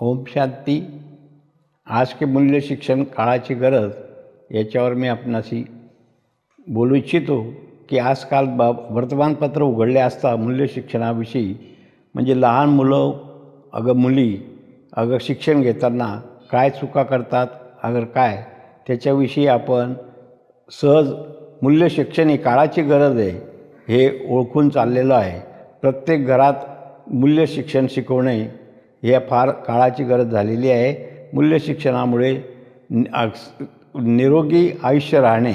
ओम शांती। आज के मूल्य शिक्षण काळाची गरज याच्यावर मी आपणाशी बोलू इच्छितो की आजकाल वर्तमानपत्र उघडले असता मूल्य शिक्षणाविषयी म्हणजे लहान मुलं मुली शिक्षण घेताना काय चुका करतात काय त्याच्याविषयी आपण सहज मूल्य शिक्षण ही काळाची गरज आहे हे ओळखून चाललेलं आहे। प्रत्येक घरात मूल्य शिक्षण शिकवणे हे फार काळाची गरज झालेली आहे। मूल्य शिक्षणामुळे निरोगी आयुष्य राहणे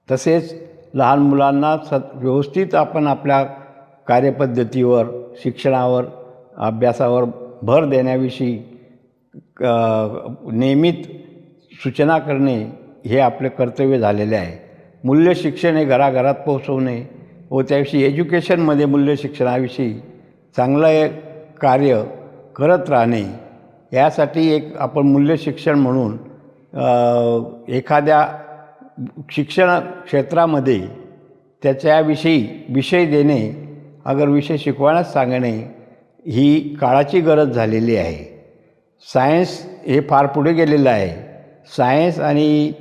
तसेच लहान मुलांना व्यवस्थित आपण आपल्या कार्यपद्धतीवर शिक्षणावर अभ्यासावर भर देण्याविषयी नियमित सूचना करणे हे आपले कर्तव्य झालेले आहे। मूल्य शिक्षण हे घराघरात पोहोचवणे व त्याविषयी एज्युकेशनमध्ये मूल्य शिक्षणाविषयी चांगलं कार्य करत राहणे यासाठी एक आपण मूल्य शिक्षण म्हणून एखाद्या शिक्षण क्षेत्रामध्ये त्याच्याविषयी विषय देणे विषय शिकवण्यास सांगणे ही काळाची गरज झालेली आहे। सायन्स हे फार पुढे गेलेलं आहे। सायन्स आणि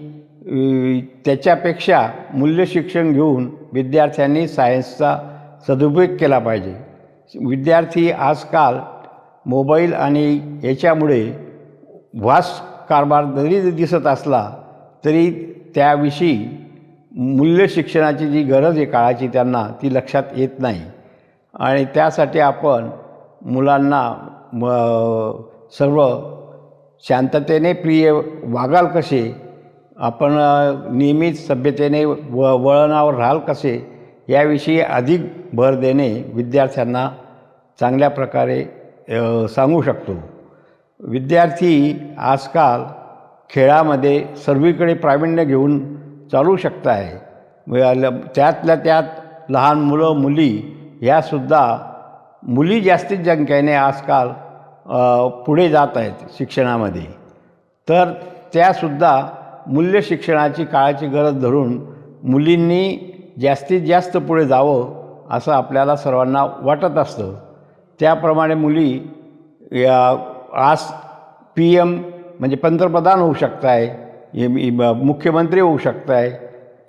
त्याच्यापेक्षा मूल्य शिक्षण घेऊन विद्यार्थ्यांनी सायन्सचा सदुपयोग केला पाहिजे। विद्यार्थी आजकाल मोबाईल आणि याच्यामुळे वास्ट कारभार जरी दिसत असला तरी त्याविषयी मूल्य शिक्षणाची जी गरज आहे काळाची त्यांना ती लक्षात येत नाही आणि त्यासाठी आपण मुलांना सर्व शांततेने प्रिय वागाल कसे, आपण नियमित सभ्यतेने वळणावर राहाल कसे याविषयी अधिक भर देणे विद्यार्थ्यांना चांगल्या प्रकारे सांगू शकतो। विद्यार्थी आजकाल खेळामध्ये सर्वीकडे प्रावीण्य घेऊन चालू शकत आहे। त्यातल्या त्यात लहान मुलं मुली यासुद्धा मुली जास्तीत संख्येने आजकाल पुढे जात आहेत शिक्षणामध्ये, तर त्यासुद्धा मूल्य शिक्षणाची काळाची गरज धरून मुलींनी जास्तीत जास्त पुढे जावं असं आपल्याला सर्वांना वाटत असतं। त्याप्रमाणे मुली आज PM म्हणजे पंतप्रधान होऊ शकत आहे, मुख्यमंत्री होऊ शकत आहे।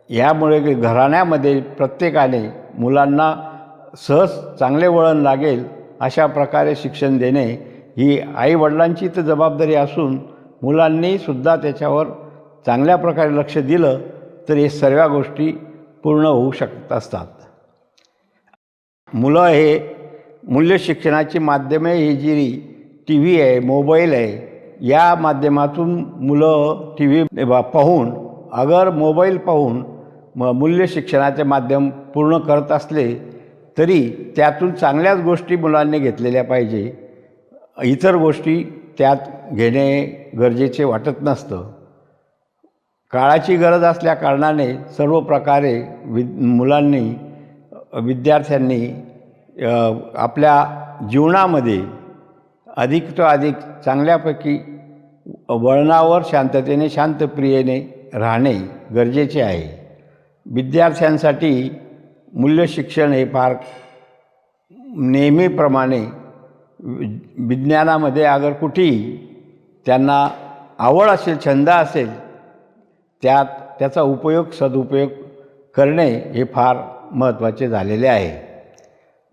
यामुळे घराण्यामध्ये प्रत्येकाने मुलांना सहज चांगले वळण लागेल अशा प्रकारे शिक्षण देणे ही आईवडिलांची तर जबाबदारी असून मुलांनी सुद्धा त्याच्यावर चांगल्या प्रकारे लक्ष दिलं तर हे सर्व गोष्टी पूर्ण होऊ शकत असतात। मुलं हे मूल्य शिक्षणाची माध्यमे ही जी TV आहे, मोबाईल आहे, या माध्यमातून मुलं TV पाहून मोबाईल पाहून मूल्य शिक्षणाचे माध्यम पूर्ण करत असले तरी त्यातून चांगल्याच गोष्टी मुलांनी घेतलेल्या पाहिजे, इतर गोष्टी त्यात घेणे गरजेचे वाटत नसतं। काळाची गरज असल्या कारणाने सर्व प्रकारे मुलांनी विद्यार्थ्यांनी आपल्या जीवनामध्ये अधिक चांगल्यापैकी वळणावर शांततेने शांतप्रियेने राहणे गरजेचे आहे। विद्यार्थ्यांसाठी मूल्य शिक्षण हे फार नेहमीप्रमाणे विज्ञानामध्ये कुठेही त्यांना आवड असेल, छंद असेल, त्याचा सदुपयोग करणे हे फार महत्त्वाचे झालेले आहे।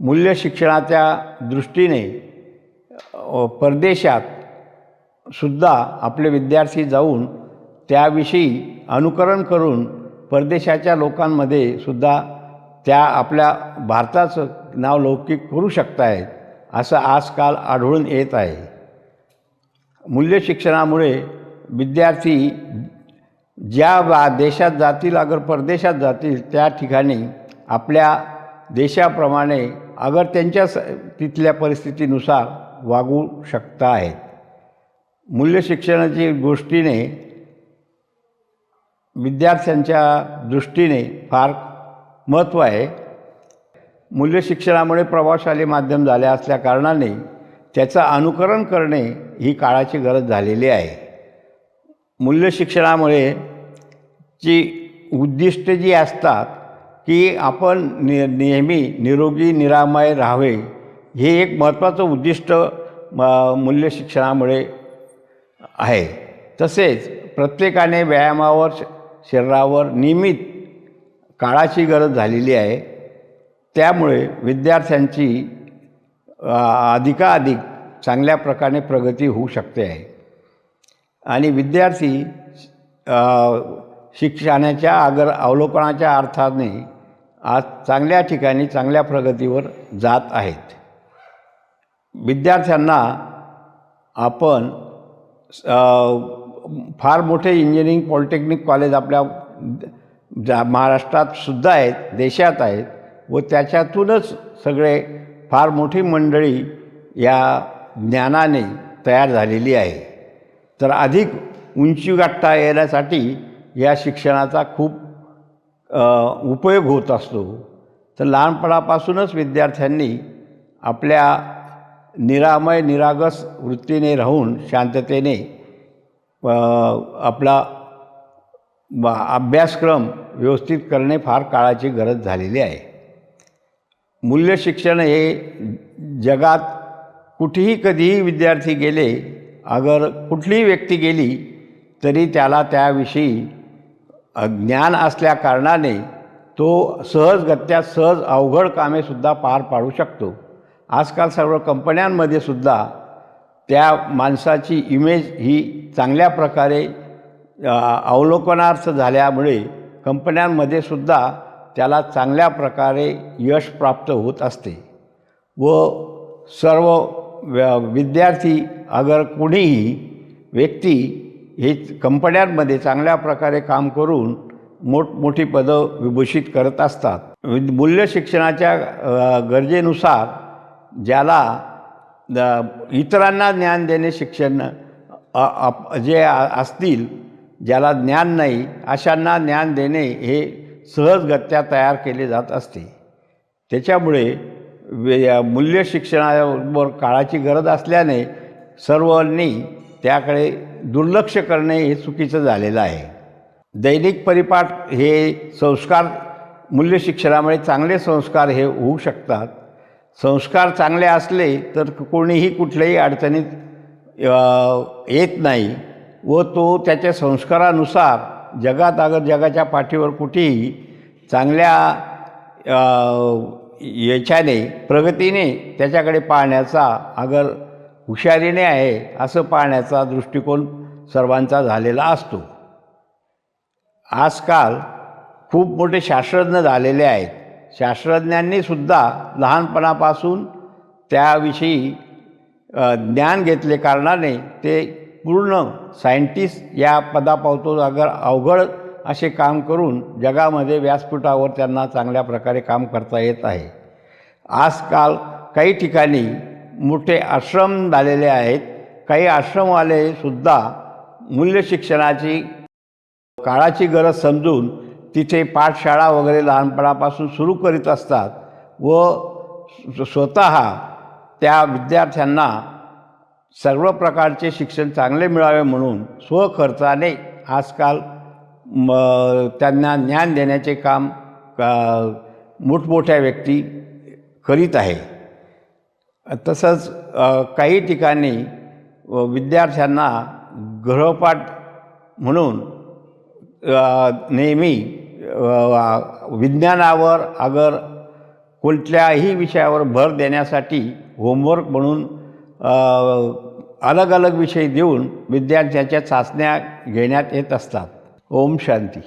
मूल्य शिक्षणाच्या दृष्टीने परदेशात सुद्धा आपले विद्यार्थी जाऊन त्याविषयी अनुकरण करून परदेशाच्या लोकांमध्ये सुद्धा त्या आपल्या भारताचं नाव लौकिक करू शकत आहेत असं आजकाल आढळून येत आहे। मूल्य शिक्षणामुळे विद्यार्थी ज्या देशात जातील परदेशात जातील त्या ठिकाणी आपल्या देशाप्रमाणे त्यांच्या तिथल्या परिस्थितीनुसार वागू शकत आहेत। मूल्य शिक्षणाची गोष्टीने विद्यार्थ्यांच्या दृष्टीने फार महत्त्व आहे। मूल्य शिक्षणामुळे प्रभावशाली माध्यम झाले असल्या कारणाने त्याचं अनुकरण करणे ही काळाची गरज झालेली आहे। मूल्य शिक्षणामुळे उद्दिष्टे जी असतात की आपण नेहमी निरोगी निरामय राहावे हे एक महत्त्वाचं उद्दिष्ट मूल्य शिक्षणामुळे आहे. तसेच प्रत्येकाने व्यायामावर शरीरावर नियमित काळाची गरज झालेली आहे. त्यामुळे विद्यार्थ्यांची अधिकाधिक चांगल्या प्रकारे प्रगती होऊ शकते आहे. आणि विद्यार्थी शिक्षणाच्या अवलोकनाच्या अर्थाने आज चांगल्या ठिकाणी चांगल्या प्रगतीवर जात आहेत. विद्यार्थ्यांना आपण फार मोठे इंजिनिअरिंग पॉलिटेक्निक कॉलेज आपल्या महाराष्ट्रात सुद्धा आहेत, देशात आहेत व त्याच्यातूनच सगळे फार मोठी मंडळी या ज्ञानाने तयार झालेली आहे. तर अधिक उंची गाठता येण्यासाठी या शिक्षणाचा खूप उपयोग होत असतो. तर लहानपणापासूनच विद्यार्थ्यांनी आपल्या निरामय निरागस वृत्तीने राहून शांततेने आपला अभ्यासक्रम व्यवस्थित करणे फार काळाची गरज झालेली आहे. मूल्य शिक्षण हे जगात कुठेही कधीही विद्यार्थी गेले, अगर कुठलीही व्यक्ती गेली तरी त्याला त्याविषयी ज्ञान असल्या कारणाने तो सहजगत्या सहज अवघड कामेसुद्धा पार पाडू शकतो. आजकाल सर्व कंपन्यांमध्ये सुद्धा त्या माणसाची इमेज ही चांगल्या प्रकारे अवलोकनार्थ झाल्यामुळे कंपन्यांमध्ये सुद्धा त्याला चांगल्या प्रकारे यश प्राप्त होत असते. व सर्व विद्यार्थी अगर कोणीही व्यक्ती हे कंपन्यांमध्ये चांगल्या प्रकारे काम करून मोठमोठी पदं विभूषित करत असतात. मूल्य शिक्षणाच्या गरजेनुसार ज्याला इतरांना ज्ञान देणे शिक्षण जे असतील, ज्याला ज्ञान नाही अशांना ज्ञान देणे हे सहजगत्या तयार केले जात असते. त्याच्यामुळे मूल्य शिक्षणाबरोबर काळाची गरज असल्याने सर्वांनी त्याकडे दुर्लक्ष करणे हे चुकीचं झालेलं आहे. दैनिक परिपाठ हे संस्कार मूल्य शिक्षणामुळे चांगले संस्कार हे होऊ शकतात. संस्कार चांगले असले तर कोणीही कुठल्याही अडचणीत येत नाही व तो त्याच्या संस्कारानुसार जगात अगर जगाच्या पाठीवर कुठेही चांगल्या याच्याने प्रगतीने त्याच्याकडे पाहण्याचा अगर हुशारीने आहे असं पाहण्याचा दृष्टिकोन सर्वांचा झालेला असतो. आजकाल खूप मोठे शास्त्रज्ञ झालेले आहेत. शास्त्रज्ञांनी सुद्धा लहानपणापासून त्याविषयी ज्ञान घेतले कारणाने ते पूर्ण सायंटिस्ट या पदापावतो अगर अवघड असे काम करून जगामध्ये व्यासपीठावर त्यांना चांगल्या प्रकारे काम करता येत आहे. आजकाल काही ठिकाणी मोठे आश्रम झालेले आहेत. काही आश्रमवाले सुद्धा मूल्य शिक्षणाची काळाची गरज समजून तिथे पाठशाळा वगैरे लहानपणापासून सुरू करीत असतात व स्वतः त्या विद्यार्थ्यांना सर्व प्रकारचे शिक्षण चांगले मिळावे म्हणून स्वखर्चाने आजकाल त्यांना ज्ञान देण्याचे काम मोठमोठ्या व्यक्ती करीत आहे. तसंच काही ठिकाणी विद्यार्थ्यांना गृहपाठ म्हणून नेहमी विज्ञानावर अगर कुठल्याही विषयावर भर देण्यासाठी होमवर्क म्हणून अलग अलग विषय देऊन विद्यार्थ्याच्या चाचण्या घेण्यात येत असतात. ओम शांती.